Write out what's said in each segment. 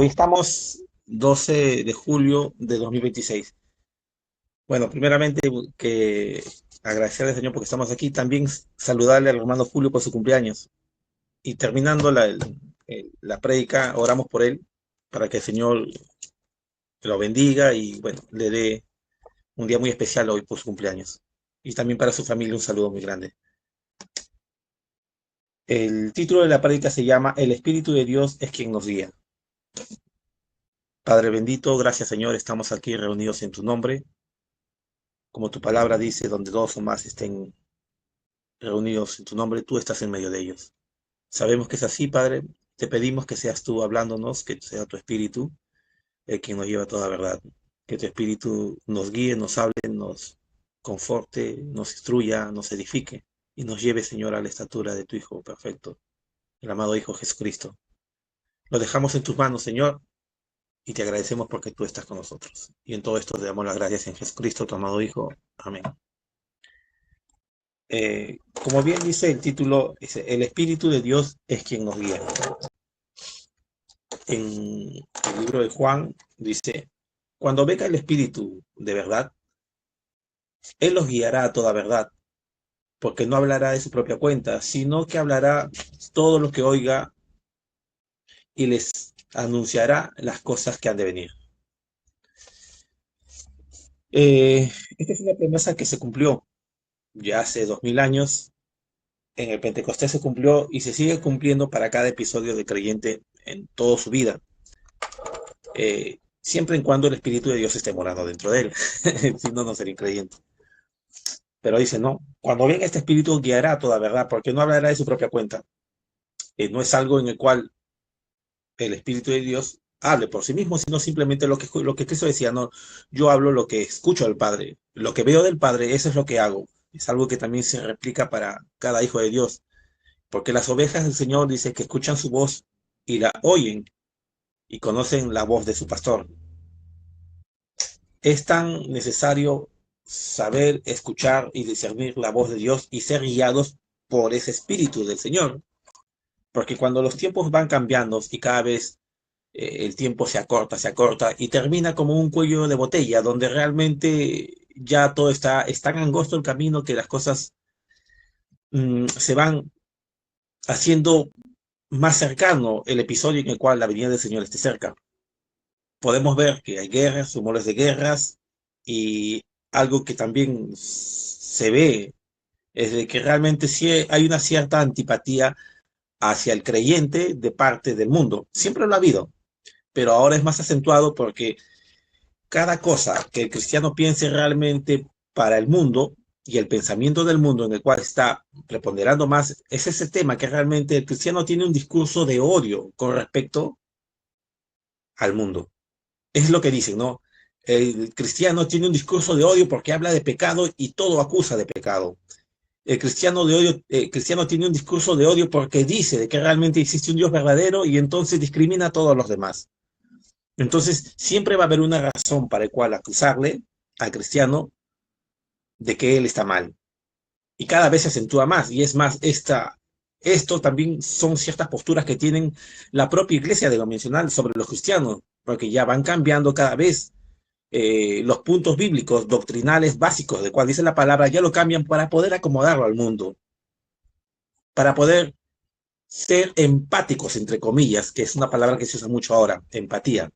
Hoy estamos 12 de julio de 2026. Bueno, primeramente que agradecerle al Señor porque estamos aquí. También saludarle al hermano Julio por su cumpleaños. Y terminando la prédica, oramos por él para que el Señor lo bendiga y bueno, le dé un día muy especial hoy por su cumpleaños. Y también para su familia un saludo muy grande. El título de la prédica se llama El Espíritu de Dios es quien nos guía. Padre bendito, gracias Señor, estamos aquí reunidos en tu nombre. Como tu palabra dice, donde dos o más estén reunidos en tu nombre, tú estás en medio de ellos. Sabemos que es así, Padre. Te pedimos que seas tú hablándonos, que sea tu espíritu el quien nos lleva a toda verdad. Que tu espíritu nos guíe, nos hable, nos conforte, nos instruya, nos edifique y nos lleve, Señor, a la estatura de tu Hijo perfecto, el amado Hijo Jesucristo. Lo dejamos en tus manos, Señor, y te agradecemos porque tú estás con nosotros. Y en todo esto te damos las gracias en Jesucristo, tu amado Hijo. Amén. Como bien dice el título, dice, el Espíritu de Dios es quien nos guía. En el libro de Juan dice, cuando venga el Espíritu de verdad, Él los guiará a toda verdad, porque no hablará de su propia cuenta, sino que hablará todo lo que oiga y les anunciará las cosas que han de venir. Esta es una promesa que se cumplió ya hace 2000 años. En el Pentecostés se cumplió y se sigue cumpliendo para cada episodio de creyente en toda su vida. Siempre y cuando el Espíritu de Dios esté morando dentro de él. Si no, no sería creyente. Pero dice, no, cuando venga este Espíritu guiará toda verdad, porque no hablará de su propia cuenta. No es algo en el cual el Espíritu de Dios hable por sí mismo, sino simplemente lo que Cristo decía, no, yo hablo lo que escucho del Padre, lo que veo del Padre, eso es lo que hago. Es algo que también se replica para cada hijo de Dios, porque las ovejas del Señor dice que escuchan su voz y la oyen y conocen la voz de su pastor. Es tan necesario saber escuchar y discernir la voz de Dios y ser guiados por ese espíritu del Señor. Porque cuando los tiempos van cambiando y cada vez el tiempo se acorta y termina como un cuello de botella, donde realmente ya todo es tan angosto el camino que las cosas se van haciendo más cercano el episodio en el cual la venida del Señor esté cerca. Podemos ver que hay guerras, rumores de guerras, y algo que también se ve es de que realmente sí hay una cierta antipatía hacia el creyente de parte del mundo. Siempre lo ha habido, pero ahora es más acentuado porque cada cosa que el cristiano piense realmente para el mundo y el pensamiento del mundo en el cual está preponderando más es ese tema que realmente el cristiano tiene un discurso de odio con respecto al mundo. Es lo que dicen, ¿no? El cristiano tiene un discurso de odio porque habla de pecado y todo acusa de pecado. El cristiano tiene un discurso de odio porque dice de que realmente existe un Dios verdadero y entonces discrimina a todos los demás. Entonces, siempre va a haber una razón para el cual acusarle al cristiano de que él está mal. Y cada vez se acentúa más. Y es más, esto también son ciertas posturas que tienen la propia iglesia de lo mencional sobre los cristianos, porque ya van cambiando cada vez los puntos bíblicos, doctrinales básicos, de cual dice la palabra, ya lo cambian para poder acomodarlo al mundo, para poder ser empáticos, entre comillas, que es una palabra que se usa mucho ahora, empatía,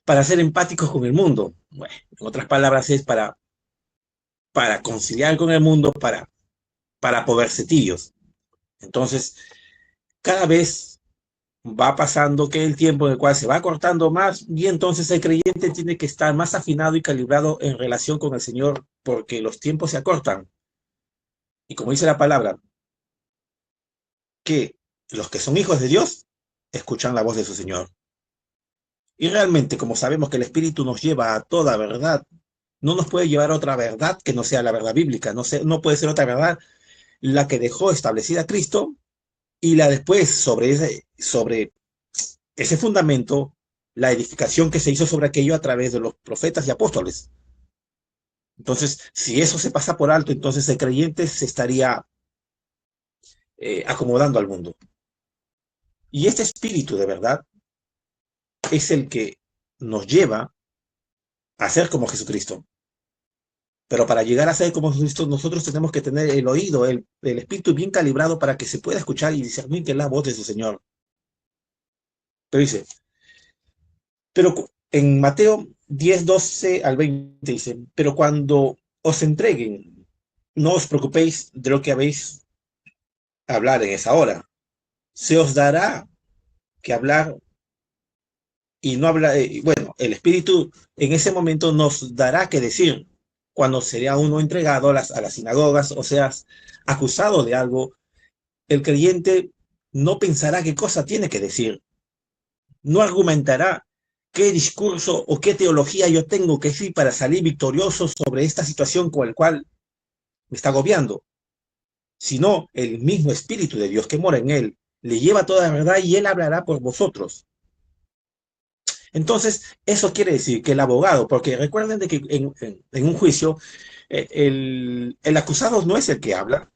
para ser empáticos con el mundo. Bueno, en otras palabras es para conciliar con el mundo, para poderse tibios. Entonces, cada vez va pasando que el tiempo en el cual se va cortando más y entonces el creyente tiene que estar más afinado y calibrado en relación con el Señor porque los tiempos se acortan. Y como dice la palabra, que los que son hijos de Dios escuchan la voz de su Señor. Y realmente, como sabemos que el Espíritu nos lleva a toda verdad, no nos puede llevar a otra verdad que no sea la verdad bíblica. No puede ser otra verdad la que dejó establecida Cristo y la después sobre ese fundamento, la edificación que se hizo sobre aquello a través de los profetas y apóstoles. Entonces, si eso se pasa por alto, entonces el creyente se estaría acomodando al mundo. Y este espíritu de verdad es el que nos lleva a ser como Jesucristo. Pero para llegar a ser como Jesucristo, nosotros tenemos que tener el oído, el espíritu bien calibrado para que se pueda escuchar y discernir que es la voz de su Señor. Pero dice, pero en Mateo 10, 12 al 20 dice, pero cuando os entreguen, no os preocupéis de lo que habéis a hablar en esa hora. Se os dará que hablar y no habla, bueno, el Espíritu en ese momento nos dará que decir cuando sería uno entregado a las sinagogas, o sea, acusado de algo, el creyente no pensará qué cosa tiene que decir, no argumentará qué discurso o qué teología yo tengo que decir para salir victorioso sobre esta situación con la cual me está agobiando, sino el mismo Espíritu de Dios que mora en él, le lleva toda la verdad y él hablará por vosotros. Entonces, eso quiere decir que el abogado, porque recuerden de que en un juicio, el acusado no es el que habla,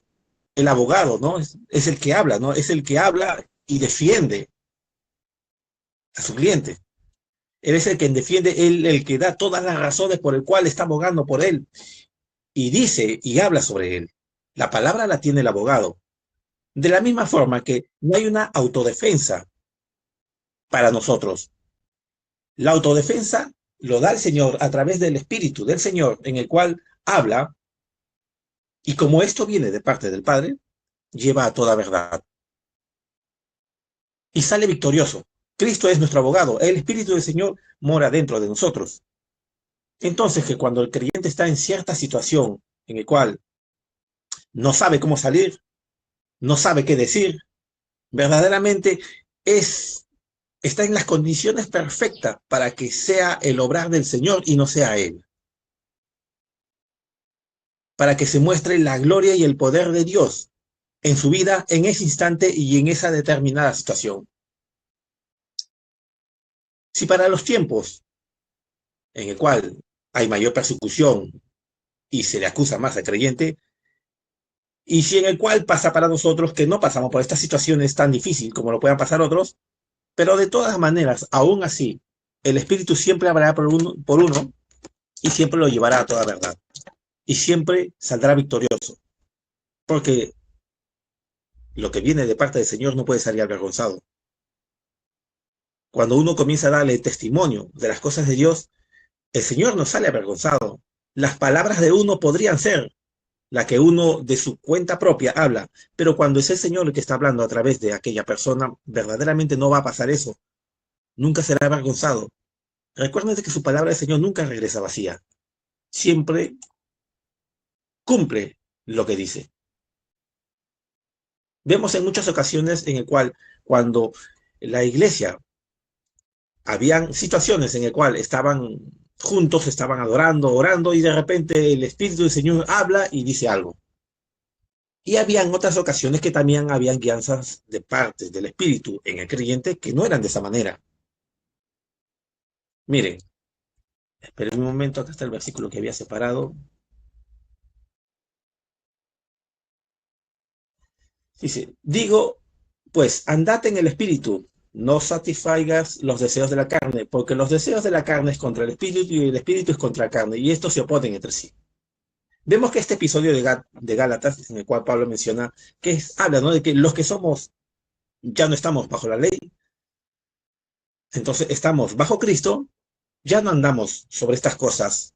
el abogado, ¿no? Es el que habla, ¿no? Es el que habla y defiende a su cliente. Él es el que defiende, él, el que da todas las razones por el cual está abogando por él y dice y habla sobre él. La palabra la tiene el abogado. De la misma forma que no hay una autodefensa para nosotros. La autodefensa lo da el Señor a través del Espíritu del Señor, en el cual habla, y como esto viene de parte del Padre, lleva a toda verdad. Y sale victorioso. Cristo es nuestro abogado. El Espíritu del Señor mora dentro de nosotros. Entonces, que cuando el creyente está en cierta situación en el cual no sabe cómo salir, no sabe qué decir, verdaderamente está en las condiciones perfectas para que sea el obrar del Señor y no sea Él. Para que se muestre la gloria y el poder de Dios en su vida, en ese instante y en esa determinada situación. Si para los tiempos en el cual hay mayor persecución y se le acusa más al creyente, y si en el cual pasa para nosotros que no pasamos por estas situaciones tan difíciles como lo puedan pasar otros, pero de todas maneras, aún así, el Espíritu siempre hablará por uno y siempre lo llevará a toda verdad. Y siempre saldrá victorioso. Porque lo que viene de parte del Señor no puede salir avergonzado. Cuando uno comienza a darle testimonio de las cosas de Dios, el Señor no sale avergonzado. Las palabras de uno podrían ser la que uno de su cuenta propia habla, pero cuando es el Señor el que está hablando a través de aquella persona, verdaderamente no va a pasar eso. Nunca será avergonzado. Recuerden que su palabra del Señor nunca regresa vacía. Siempre cumple lo que dice. Vemos en muchas ocasiones en el cual cuando la iglesia habían situaciones en el cual estaban juntos, estaban adorando, orando, y de repente el Espíritu del Señor habla y dice algo. Y habían otras ocasiones que también habían guianzas de parte del Espíritu en el creyente que no eran de esa manera. Miren, esperen un momento, acá está el versículo que había separado. Dice, digo, pues andad en el Espíritu, no satisfagas los deseos de la carne, porque los deseos de la carne es contra el Espíritu y el Espíritu es contra la carne, y estos se oponen entre sí. Vemos que este episodio de Gálatas, en el cual Pablo menciona, habla, ¿no?, de que los que somos, ya no estamos bajo la ley, entonces estamos bajo Cristo, ya no andamos sobre estas cosas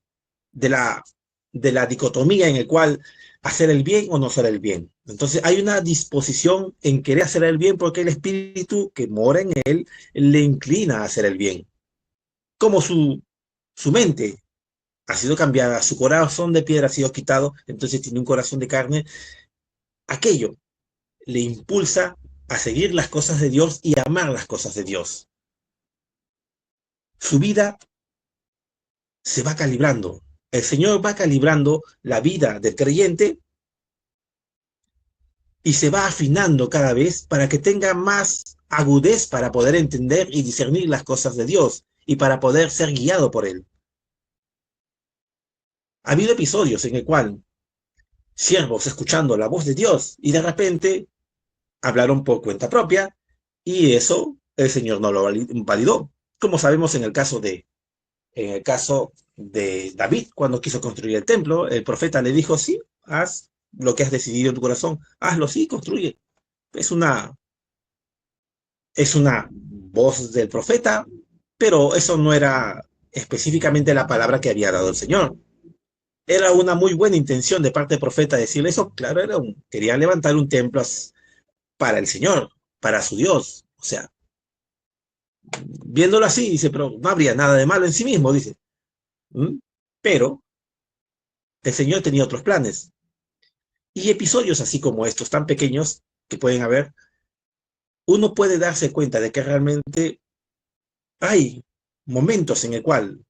de la dicotomía en el cual hacer el bien o no hacer el bien. Entonces hay una disposición en querer hacer el bien porque el Espíritu que mora en él le inclina a hacer el bien. Como su mente ha sido cambiada, su corazón de piedra ha sido quitado, entonces tiene un corazón de carne, aquello le impulsa a seguir las cosas de Dios y a amar las cosas de Dios. Su vida se va calibrando. El Señor va calibrando la vida del creyente y se va afinando cada vez para que tenga más agudez para poder entender y discernir las cosas de Dios y para poder ser guiado por Él. Ha habido episodios en el cual siervos escuchando la voz de Dios y de repente hablaron por cuenta propia y eso el Señor no lo validó. como sabemos en el caso de David, cuando quiso construir el templo, el profeta le dijo, sí, haz lo que has decidido en tu corazón, hazlo, sí, construye. Es una, es una voz del profeta, pero eso no era específicamente la palabra que había dado el Señor. Era una muy buena intención de parte del profeta decirle eso, claro, quería levantar un templo para el Señor, para su Dios. O sea, viéndolo así, dice, pero no habría nada de malo en sí mismo, dice. ¿Mm? Pero el Señor tenía otros planes. Y episodios así como estos, tan pequeños que pueden haber, uno puede darse cuenta de que realmente hay momentos en el cual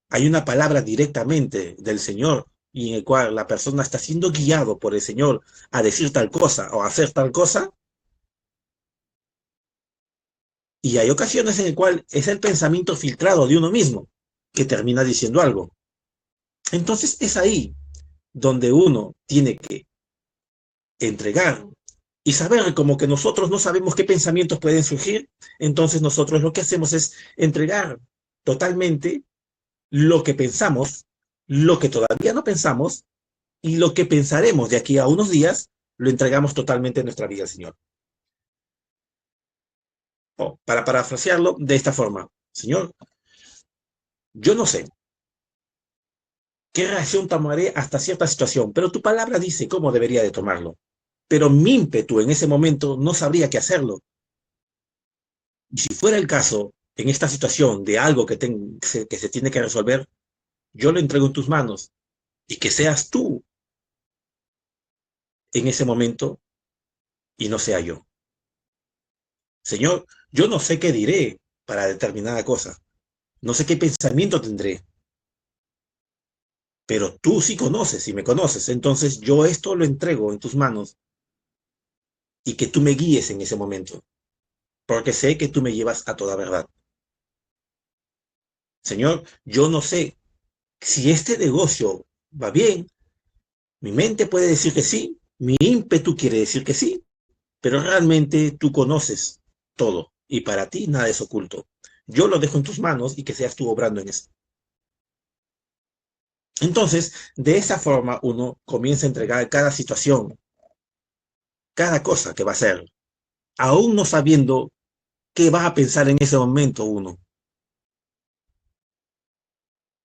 hay una palabra directamente del Señor y en el cual la persona está siendo guiado por el Señor a decir tal cosa o a hacer tal cosa, y hay ocasiones en el cual es el pensamiento filtrado de uno mismo que termina diciendo algo. Entonces es ahí donde uno tiene que entregar y saber como que nosotros no sabemos qué pensamientos pueden surgir, entonces nosotros lo que hacemos es entregar totalmente lo que pensamos, lo que todavía no pensamos y lo que pensaremos de aquí a unos días, lo entregamos totalmente en nuestra vida al Señor. Para parafrasearlo de esta forma, Señor, yo no sé qué reacción tomaré hasta cierta situación, pero tu palabra dice cómo debería de tomarlo. Pero mi ímpetu en ese momento no sabría qué hacerlo. Y si fuera el caso, en esta situación de algo que se tiene que resolver, yo lo entrego en tus manos y que seas tú en ese momento y no sea yo. Señor, yo no sé qué diré para determinada cosa, no sé qué pensamiento tendré, pero tú sí conoces y me conoces, entonces yo esto lo entrego en tus manos y que tú me guíes en ese momento, porque sé que tú me llevas a toda verdad. Señor, yo no sé si este negocio va bien, mi mente puede decir que sí, mi ímpetu quiere decir que sí, pero realmente tú conoces todo y para ti nada es oculto. Yo lo dejo en tus manos y que seas tú obrando en eso. Entonces, de esa forma uno comienza a entregar cada situación, cada cosa que va a hacer, aún no sabiendo qué va a pensar en ese momento uno.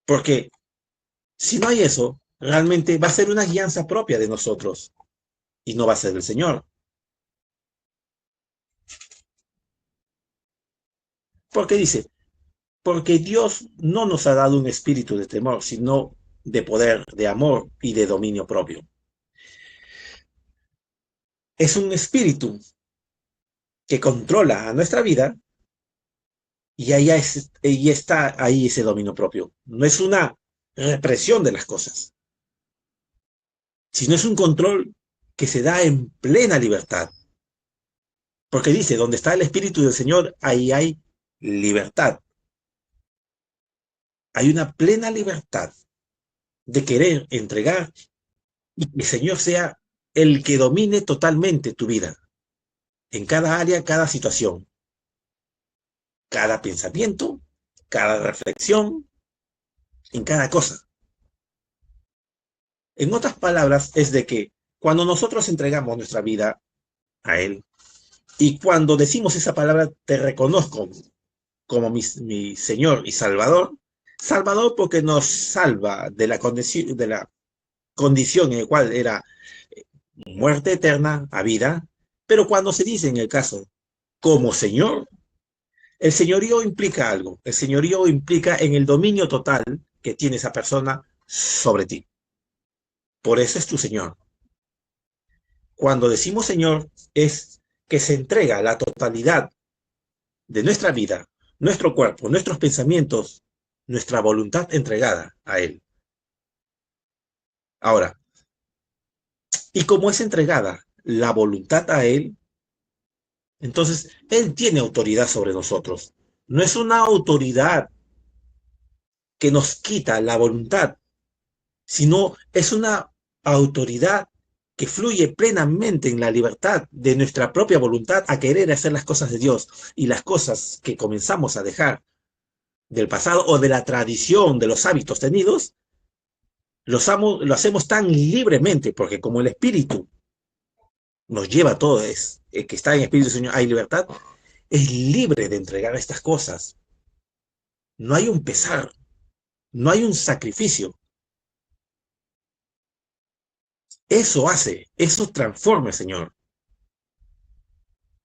Porque si no hay eso, realmente va a ser una guianza propia de nosotros y no va a ser del Señor. Porque dice, porque Dios no nos ha dado un espíritu de temor, sino de poder, de amor y de dominio propio. Es un espíritu que controla a nuestra vida y ahí está ahí ese dominio propio. No es una represión de las cosas, sino es un control que se da en plena libertad. Porque dice, donde está el espíritu del Señor, ahí hay libertad. Hay una plena libertad de querer entregar y que el Señor sea el que domine totalmente tu vida, en cada área, cada situación, cada pensamiento, cada reflexión, en cada cosa. En otras palabras, es de que cuando nosotros entregamos nuestra vida a Él y cuando decimos esa palabra, te reconozco como mi Señor y Salvador, Salvador porque nos salva de la condición en la cual era muerte eterna a vida, pero cuando se dice en el caso como Señor, el señorío implica algo. El señorío implica en el dominio total que tiene esa persona sobre ti. Por eso es tu Señor. Cuando decimos Señor, es que se entrega la totalidad de nuestra vida, nuestro cuerpo, nuestros pensamientos, nuestra voluntad entregada a Él. Ahora, y como es entregada la voluntad a Él, entonces Él tiene autoridad sobre nosotros. No es una autoridad que nos quita la voluntad, sino es una autoridad que fluye plenamente en la libertad de nuestra propia voluntad a querer hacer las cosas de Dios y las cosas que comenzamos a dejar. del pasado o de la tradición, de los hábitos tenidos, lo hacemos tan libremente, porque como el Espíritu nos lleva a todo, es el que está en Espíritu Señor, hay libertad, es libre de entregar estas cosas. No hay un pesar, no hay un sacrificio. Eso transforma, Señor.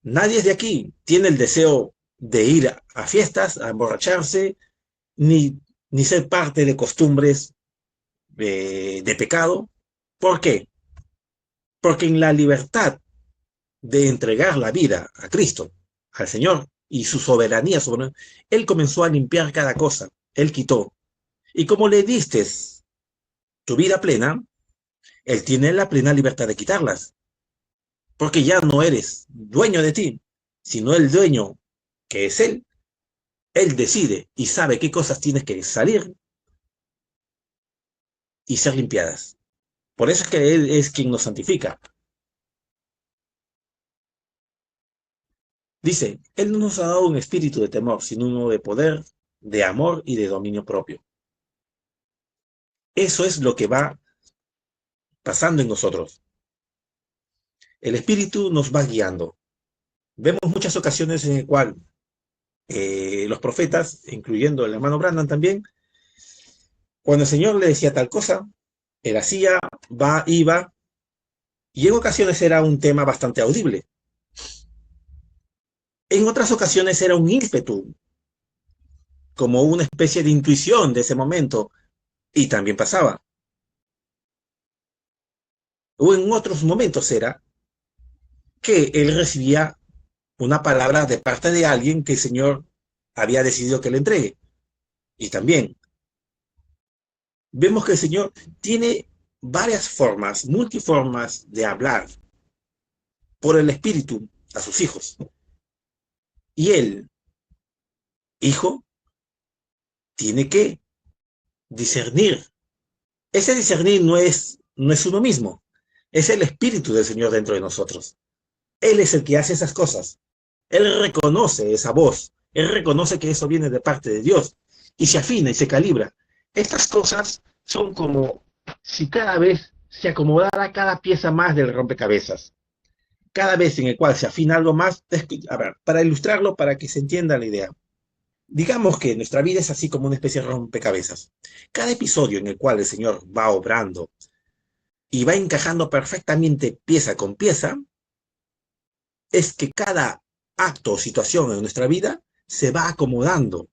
Nadie de aquí tiene el deseo de ir a fiestas, a emborracharse, ni ser parte de costumbres de pecado. ¿Por qué? Porque en la libertad de entregar la vida a Cristo, al Señor, y su soberanía sobre Él comenzó a limpiar cada cosa. Él quitó. Y como le diste tu vida plena, Él tiene la plena libertad de quitarlas. Porque ya no eres dueño de ti, sino el dueño que es Él. Él decide y sabe qué cosas tienes que salir y ser limpiadas. Por eso es que Él es quien nos santifica. Dice, Él no nos ha dado un espíritu de temor, sino uno de poder, de amor y de dominio propio. Eso es lo que va pasando en nosotros. El espíritu nos va guiando. Vemos muchas ocasiones en las cuales los profetas, incluyendo el hermano Brandon también, cuando el Señor le decía tal cosa, él hacía, iba, y en ocasiones era un tema bastante audible. En otras ocasiones era un ímpetu, como una especie de intuición de ese momento, y también pasaba. O en otros momentos era que él recibía una palabra de parte de alguien que el Señor había decidido que le entregue. Y también vemos que el Señor tiene varias formas, multiformas de hablar por el Espíritu a sus hijos. Y el hijo tiene que discernir. Ese discernir no es uno mismo, es el Espíritu del Señor dentro de nosotros. Él es el que hace esas cosas. Él reconoce esa voz. Él reconoce que eso viene de parte de Dios. Y se afina y se calibra. Estas cosas son como si cada vez se acomodara cada pieza más del rompecabezas. Cada vez en el cual se afina algo más. A ver, para ilustrarlo, para que se entienda la idea. Digamos que nuestra vida es así como una especie de rompecabezas. Cada episodio en el cual el Señor va obrando y va encajando perfectamente pieza con pieza, es que cada acto o situación en nuestra vida se va acomodando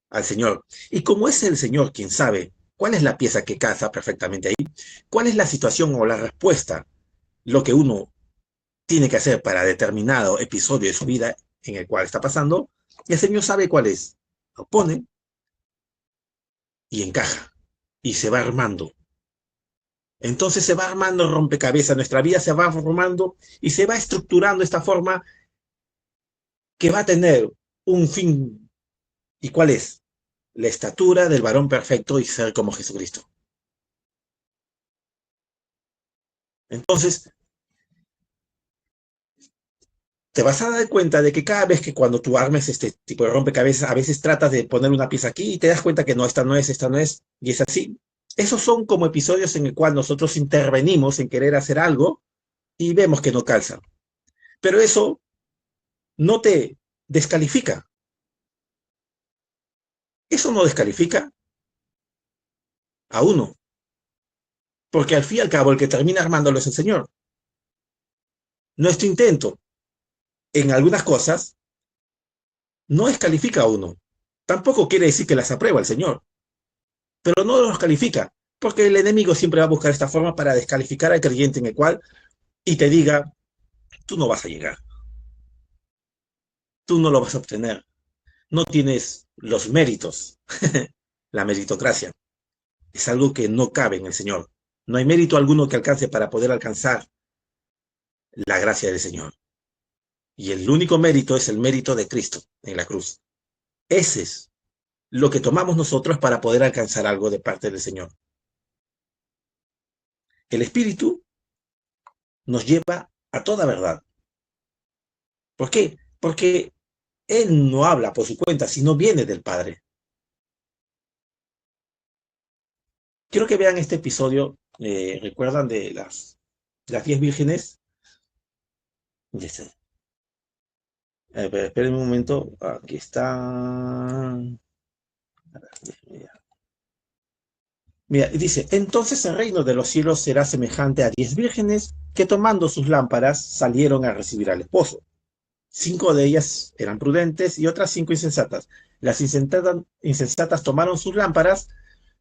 al Señor. Y como es el Señor quien sabe cuál es la pieza que casa perfectamente ahí, cuál es la situación o la respuesta, lo que uno tiene que hacer para determinado episodio de su vida en el cual está pasando, el Señor sabe cuál es. Lo pone y encaja y se va armando. Entonces se va armando el rompecabezas, nuestra vida se va formando y se va estructurando esta forma que va a tener un fin. ¿Y cuál es? La estatura del varón perfecto y ser como Jesucristo. Entonces, te vas a dar cuenta de que cada vez que cuando tú armes este tipo de rompecabezas, a veces tratas de poner una pieza aquí y te das cuenta que no, esta no es, y es así. Esos son como episodios en el cual nosotros intervenimos en querer hacer algo y vemos que no calza. Pero eso no te descalifica. Eso no descalifica a uno, porque al fin y al cabo el que termina armándolo es el Señor. Nuestro intento en algunas cosas no descalifica a uno. Tampoco quiere decir que las aprueba el Señor, pero no los califica, porque el enemigo siempre va a buscar esta forma para descalificar al creyente en el cual y te diga, tú no vas a llegar, tú no lo vas a obtener, no tienes los méritos, la meritocracia. Es algo que no cabe en el Señor. No hay mérito alguno que alcance para poder alcanzar la gracia del Señor. Y el único mérito es el mérito de Cristo en la cruz. Ese es lo que tomamos nosotros para poder alcanzar algo de parte del Señor. El Espíritu nos lleva a toda verdad. ¿Por qué? Porque Él no habla por su cuenta, sino viene del Padre. quiero que vean este episodio. ¿Recuerdan de las 10 vírgenes? Ya sé. Esperen un momento. Aquí está. Mira, dice, entonces el reino de los cielos será semejante a 10 vírgenes que tomando sus lámparas salieron a recibir al esposo. 5 de ellas eran prudentes y otras 5 insensatas. Las insensatas tomaron sus lámparas,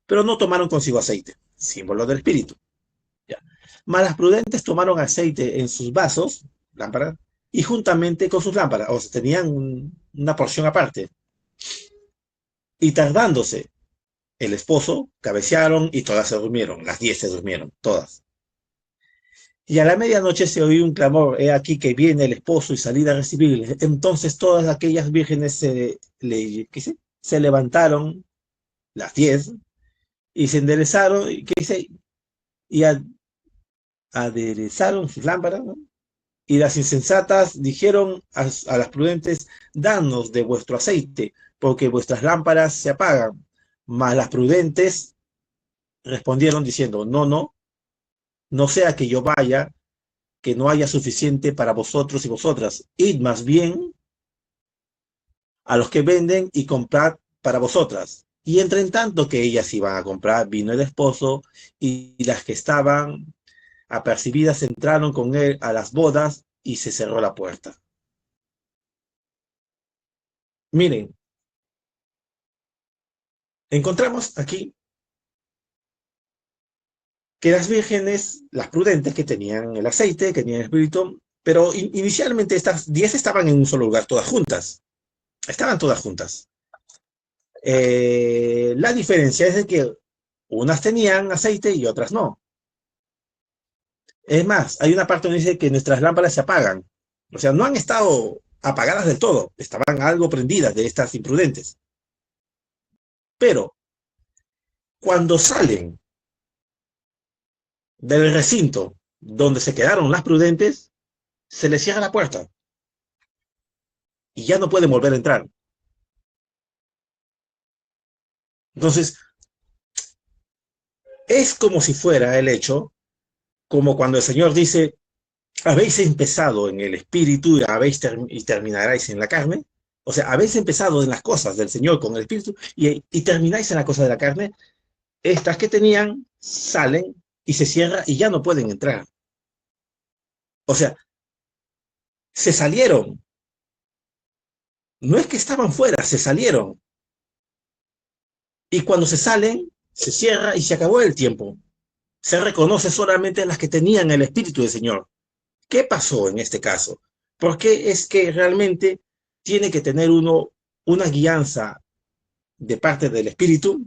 pero no tomaron consigo aceite, símbolo del espíritu. Ya. Mas las prudentes tomaron aceite en sus vasos, lámparas, y juntamente con sus lámparas, o sea, tenían una porción aparte. Y tardándose el esposo, cabecearon y todas se durmieron, las 10 se durmieron, todas. Y a la medianoche se oyó un clamor, he aquí que viene el esposo y salida a recibirle. Entonces todas aquellas vírgenes se levantaron, las 10, y se enderezaron, y aderezaron sus lámparas, ¿no? Y las insensatas dijeron a las prudentes, danos de vuestro aceite, porque vuestras lámparas se apagan. Mas las prudentes respondieron diciendo, no, no, no sea que yo vaya, que no haya suficiente para vosotros y vosotras. Id más bien a los que venden y comprad para vosotras. Y entre tanto que ellas iban a comprar, vino el esposo, y las que estaban apercibidas entraron con él a las bodas y se cerró la puerta. Miren, encontramos aquí que las vírgenes, las prudentes que tenían el aceite, que tenían el espíritu, pero inicialmente estas 10 estaban en un solo lugar, todas juntas. Estaban todas juntas. La diferencia es de que unas tenían aceite y otras no. Es más, hay una parte donde dice que nuestras lámparas se apagan. O sea, no han estado apagadas del todo, estaban algo prendidas de estas imprudentes. Pero cuando salen del recinto donde se quedaron las prudentes, se les cierra la puerta y ya no pueden volver a entrar. Entonces, es como si fuera el hecho, como cuando el Señor dice, habéis empezado en el espíritu y terminaréis en la carne. O sea, habéis empezado en las cosas del Señor con el espíritu y termináis en la cosa de la carne. Estas que tenían salen y se cierra y ya no pueden entrar. O sea, se salieron. No es que estaban fuera, se salieron. Y cuando se salen, se cierra y se acabó el tiempo. Se reconoce solamente las que tenían el espíritu del Señor. ¿Qué pasó en este caso? ¿Por qué es que realmente tiene que tener uno una guianza de parte del espíritu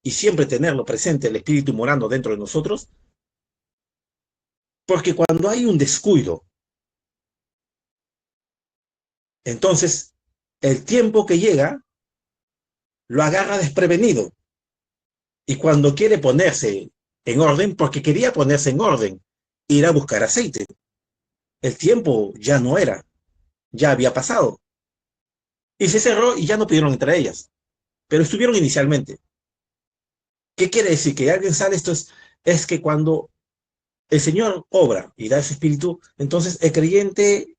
y siempre tenerlo presente, el espíritu morando dentro de nosotros? Porque cuando hay un descuido, entonces el tiempo que llega lo agarra desprevenido. Y cuando quiere ponerse en orden, porque quería ponerse en orden, ir a buscar aceite, el tiempo ya no era, ya había pasado. Y se cerró y ya no pudieron entre ellas, pero estuvieron inicialmente. ¿Qué quiere decir? Que alguien sale, es que cuando el Señor obra y da ese espíritu, entonces el creyente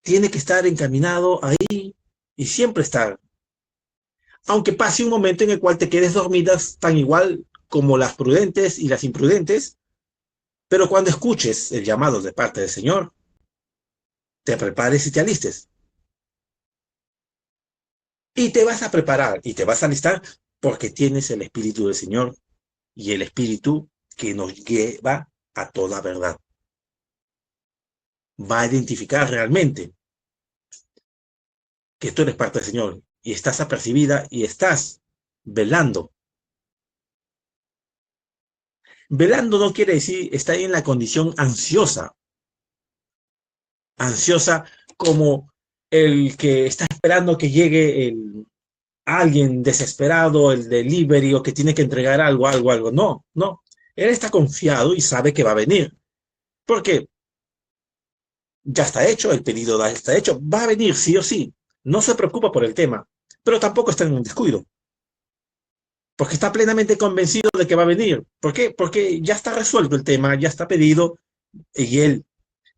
tiene que estar encaminado ahí y siempre estar. Aunque pase un momento en el cual te quedes dormidas tan igual como las prudentes y las imprudentes, pero cuando escuches el llamado de parte del Señor, te prepares y te alistes. Y te vas a preparar y te vas a alistar porque tienes el Espíritu del Señor y el Espíritu que nos lleva a toda verdad. Va a identificar realmente que tú eres parte del Señor y estás apercibida y estás velando. Velando no quiere decir estar en la condición ansiosa. Ansiosa como el que está esperando que llegue alguien desesperado, el delivery o que tiene que entregar algo. No, no. Él está confiado y sabe que va a venir. Porque ya está hecho, el pedido ya está hecho, va a venir sí o sí. No se preocupa por el tema, pero tampoco está en un descuido. porque está plenamente convencido de que va a venir. ¿Por qué? Porque ya está resuelto el tema, ya está pedido, y él,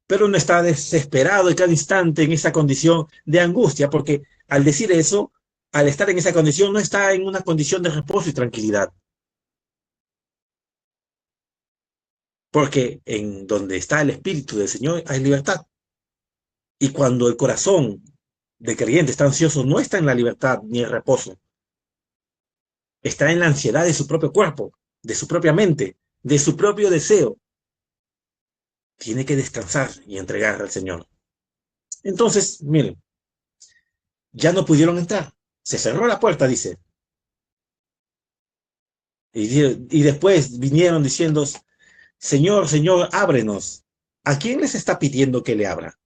pero no está desesperado en cada instante en esa condición de angustia, porque al decir eso, al estar en esa condición, no está en una condición de reposo y tranquilidad, porque en donde está el Espíritu del Señor hay libertad. Y cuando el corazón del creyente está ansioso, no está en la libertad ni el reposo, está en la ansiedad de su propio cuerpo, de su propia mente, de su propio deseo. Tiene que descansar y entregar al Señor. Entonces, miren, ya no pudieron entrar. Se cerró la puerta, dice. Y después vinieron diciendo, Señor, Señor, ábrenos. ¿A quién les está pidiendo que le abra?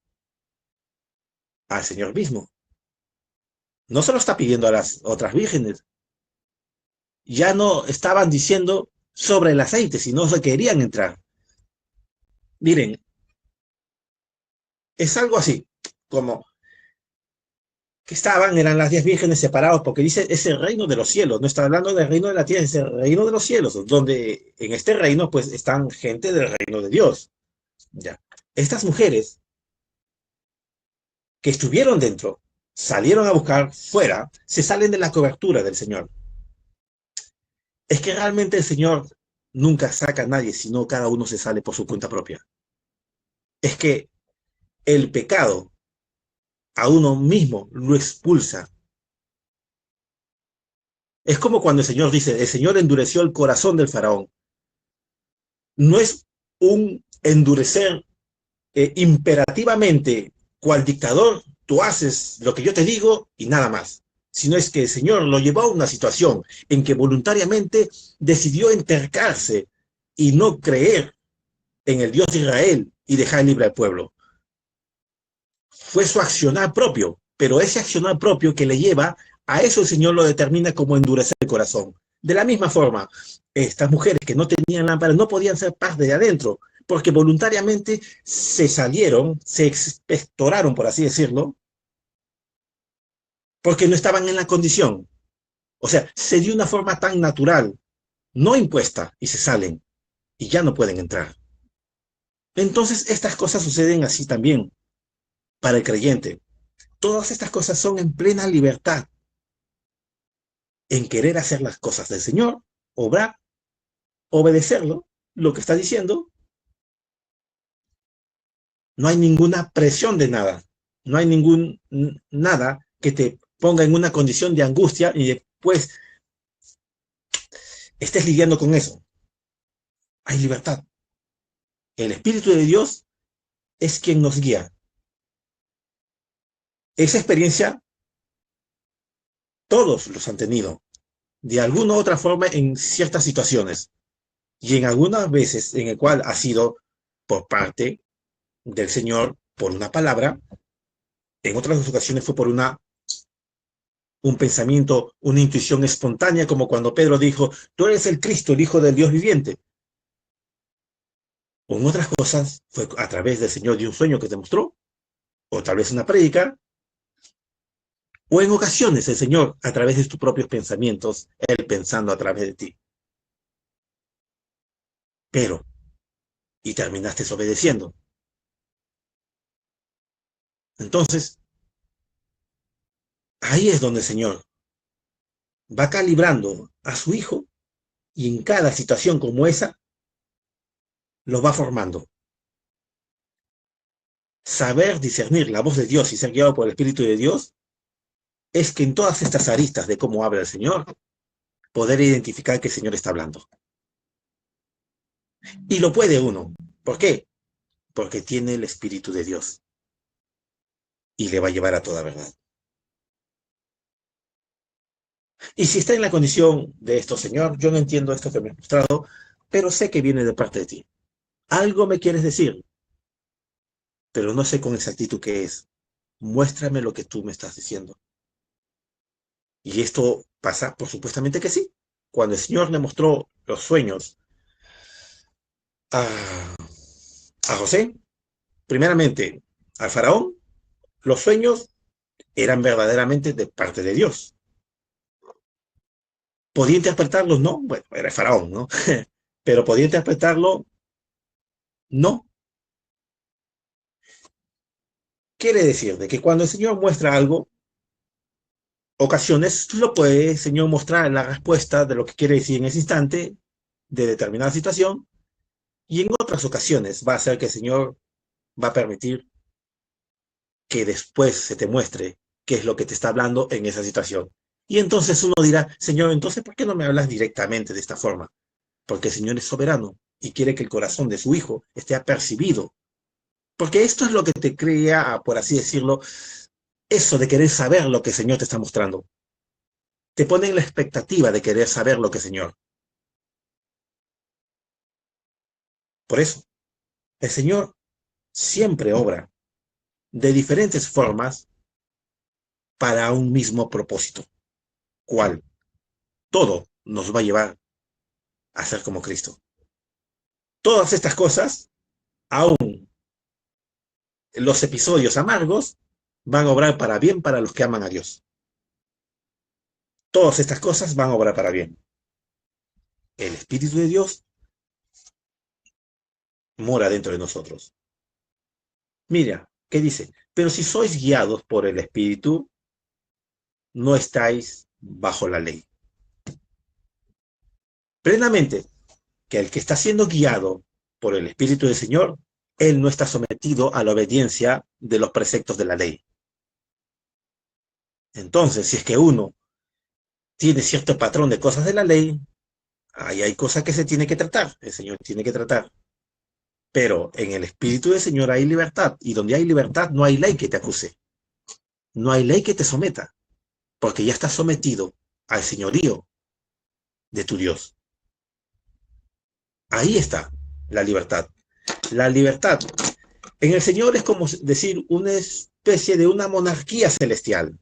Al Señor mismo. No se lo está pidiendo a las otras vírgenes. Ya no estaban diciendo sobre el aceite, sino se querían entrar. Miren, es algo así, como que eran las 10 vírgenes separados, porque dice, es el reino de los cielos, no está hablando del reino de la tierra, es el reino de los cielos, donde en este reino pues están gente del reino de Dios. Ya. Estas mujeres que estuvieron dentro, salieron a buscar fuera, se salen de la cobertura del Señor. Es que realmente el Señor nunca saca a nadie, sino cada uno se sale por su cuenta propia. Es que el pecado a uno mismo lo expulsa. Es como cuando el Señor dice, el Señor endureció el corazón del faraón. No es un endurecer imperativamente, cual dictador, tú haces lo que yo te digo y nada más, sino es que el Señor lo llevó a una situación en que voluntariamente decidió entercarse y no creer en el Dios de Israel y dejar libre al pueblo. Fue su accionar propio, pero ese accionar propio que le lleva a eso, el Señor lo determina como endurecer el corazón. De la misma forma, estas mujeres que no tenían lámparas no podían ser paz de adentro, porque voluntariamente se salieron, se expectoraron, por así decirlo, porque no estaban en la condición. O sea, se dio una forma tan natural, no impuesta, y se salen, y ya no pueden entrar. Entonces, estas cosas suceden así también para el creyente. Todas estas cosas son en plena libertad, en querer hacer las cosas del Señor, obrar, obedecerlo, lo que está diciendo. No hay ninguna presión de nada, no hay nada que te ponga en una condición de angustia y después estés lidiando con eso. Hay libertad. El Espíritu de Dios es quien nos guía. Esa experiencia todos los han tenido, de alguna u otra forma en ciertas situaciones, y en algunas veces en el cual ha sido por parte del Señor, por una palabra, en otras ocasiones fue por un pensamiento, una intuición espontánea, como cuando Pedro dijo, tú eres el Cristo, el Hijo del Dios viviente. O en otras cosas fue a través del Señor de un sueño que te mostró, o tal vez una prédica, o en ocasiones el Señor a través de tus propios pensamientos, Él pensando a través de ti. Pero, y terminaste obedeciendo. Entonces, ahí es donde el Señor va calibrando a su Hijo y en cada situación como esa, lo va formando. Saber discernir la voz de Dios y ser guiado por el Espíritu de Dios es que en todas estas aristas de cómo habla el Señor, poder identificar que el Señor está hablando. Y lo puede uno. ¿Por qué? Porque tiene el Espíritu de Dios y le va a llevar a toda verdad. Y si está en la condición de esto, Señor, yo no entiendo esto que me has mostrado, pero sé que viene de parte de ti. Algo me quieres decir, pero no sé con exactitud qué es. Muéstrame lo que tú me estás diciendo. Y esto pasa, por supuestamente que sí. Cuando el Señor le mostró los sueños a, a José, primeramente al faraón, los sueños eran verdaderamente de parte de Dios. ¿Podía interpretarlo? No. Bueno, era el faraón, ¿no? Pero ¿podía interpretarlo? No. Quiere decir de que cuando el Señor muestra algo, ocasiones lo puede el Señor mostrar la respuesta de lo que quiere decir en ese instante, de determinada situación, y en otras ocasiones va a ser que el Señor va a permitir que después se te muestre qué es lo que te está hablando en esa situación. Y entonces uno dirá, Señor, entonces, ¿por qué no me hablas directamente de esta forma? Porque el Señor es soberano y quiere que el corazón de su Hijo esté apercibido. Porque esto es lo que te crea, por así decirlo, eso de querer saber lo que el Señor te está mostrando. Te pone en la expectativa de querer saber lo que el Señor. Por eso, el Señor siempre obra de diferentes formas para un mismo propósito, cual todo nos va a llevar a ser como Cristo. Todas estas cosas, aún los episodios amargos, van a obrar para bien para los que aman a Dios. Todas estas cosas van a obrar para bien. El Espíritu de Dios mora dentro de nosotros. Mira, ¿qué dice? Pero si sois guiados por el Espíritu, no estáis bajo la ley. Plenamente, que el que está siendo guiado por el Espíritu del Señor, él no está sometido a la obediencia de los preceptos de la ley. Entonces, si es que uno tiene cierto patrón de cosas de la ley, ahí hay cosas que se tiene que tratar, el Señor tiene que tratar. Pero en el Espíritu del Señor hay libertad, y donde hay libertad no hay ley que te acuse, no hay ley que te someta, porque ya estás sometido al señorío de tu Dios. Ahí está la libertad. La libertad en el Señor es como decir una especie de una monarquía celestial.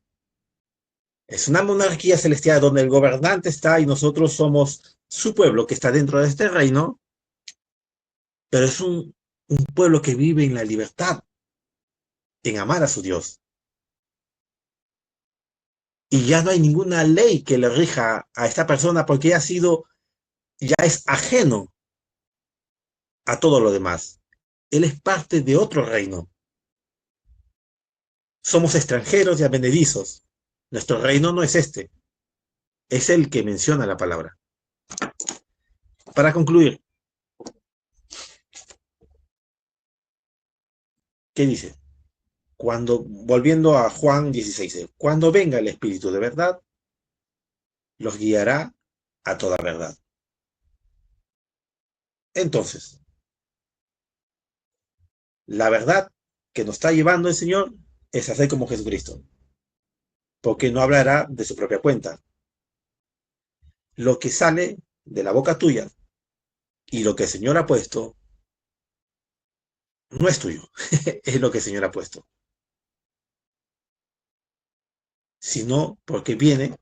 Es una monarquía celestial donde el gobernante está y nosotros somos su pueblo que está dentro de este reino, pero es un pueblo que vive en la libertad, en amar a su Dios. Y ya no hay ninguna ley que le rija a esta persona porque ya es ajeno a todo lo demás. Él es parte de otro reino. Somos extranjeros y advenedizos. Nuestro reino no es este, es el que menciona la palabra. Para concluir, ¿qué dice? Volviendo a Juan 16, cuando venga el Espíritu de verdad, los guiará a toda verdad. Entonces, la verdad que nos está llevando el Señor es hacer como Jesucristo, porque no hablará de su propia cuenta. Lo que sale de la boca tuya y lo que el Señor ha puesto no es tuyo, es lo que el Señor ha puesto, sino porque viene,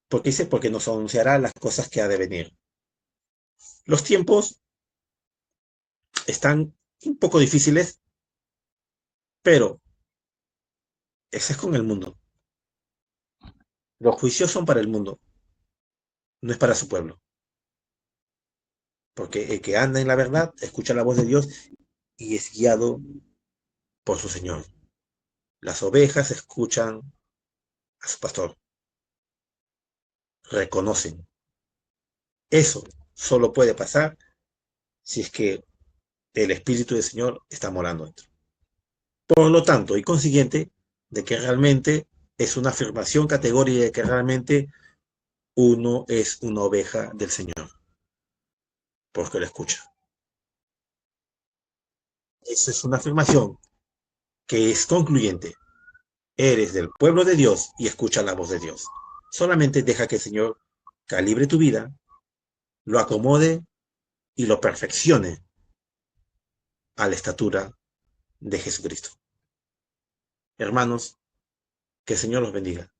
porque dice, porque nos anunciará las cosas que ha de venir. Los tiempos están un poco difíciles, pero ese es con el mundo. Los juicios son para el mundo, no es para su pueblo. Porque el que anda en la verdad escucha la voz de Dios y es guiado por su Señor. Las ovejas escuchan a su pastor, reconocen. Eso solo puede pasar si es que el Espíritu del Señor está morando dentro. Por lo tanto, y consiguiente, de que realmente es una afirmación categórica de que realmente uno es una oveja del Señor, porque lo escucha. Esa es una afirmación que es concluyente. Eres del pueblo de Dios y escucha la voz de Dios. Solamente deja que el Señor calibre tu vida, lo acomode y lo perfeccione a la estatura de Jesucristo. Hermanos, que el Señor los bendiga.